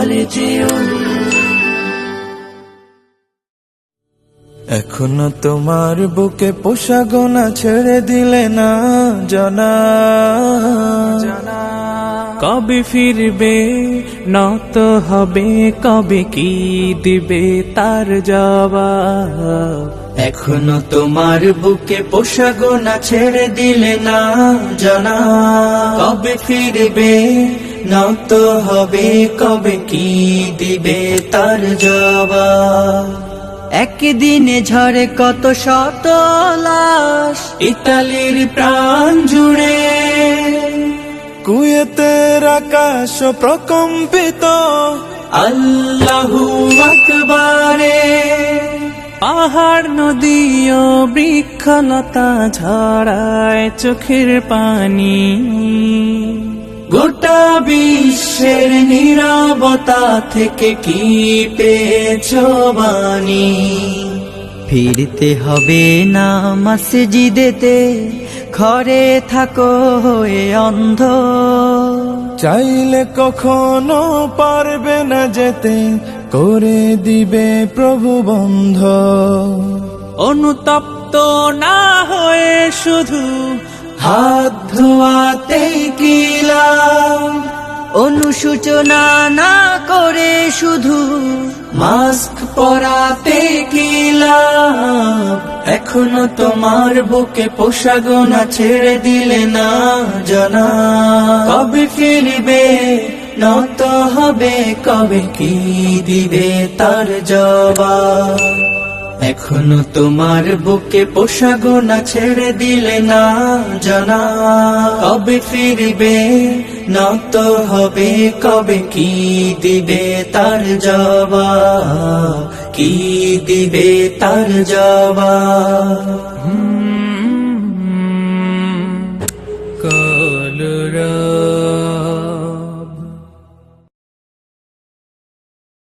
ফারজিউন। এখনো তোমার বুকে পোষা গোনা ছেড়ে দিলে না জানা, কবে ফিরবে নত হবে, কবে কি দিবে তার জবাব। এখনো তোমার বুকে পোষা গোনা ছেড়ে দিলে না জানা, কবে ফিরবে নত হবে, কবে কি দিবে তার জবাব। একদিনে ঝরে কত শত লাশ, ইতালির প্রাণ জুড়ে কুয়েতের আকাশ প্রকম্পিত, আল্লাহু আকবারে। পাহাড় নদী ও বৃক্ষলতা ঝরায় চোখের পানি, গোটা বিশ্বের নীরবতা থেকে কি পেয়েছো বাণী। ফিরতে হবে না মসজিদেতে, ঘরে থাকো হয়ে অন্ধ। চাইলে কখনো পারবে না যেতে, করে দিবে প্রভু বন্ধ। অনুতপ্ত না হয়ে শুধু হাত ধোয়াতে কি লাভ, অনুশোচনা না করে শুধু মাস্ক পরাতে কি লাভ। এখনো তোমার বুকে পোষা গোনা ছেড়ে দিলে না জানা, কবে ফিরবে নত হবে, কবে কি দিবে তার জবাব। এখনো তোমার বুকে পোষা গোনা ছেড়ে দিলে না জানা, কবে ফিরবে নত হবে, কবে কি দিবে তার জবাব, কি দিবে তার জবাব।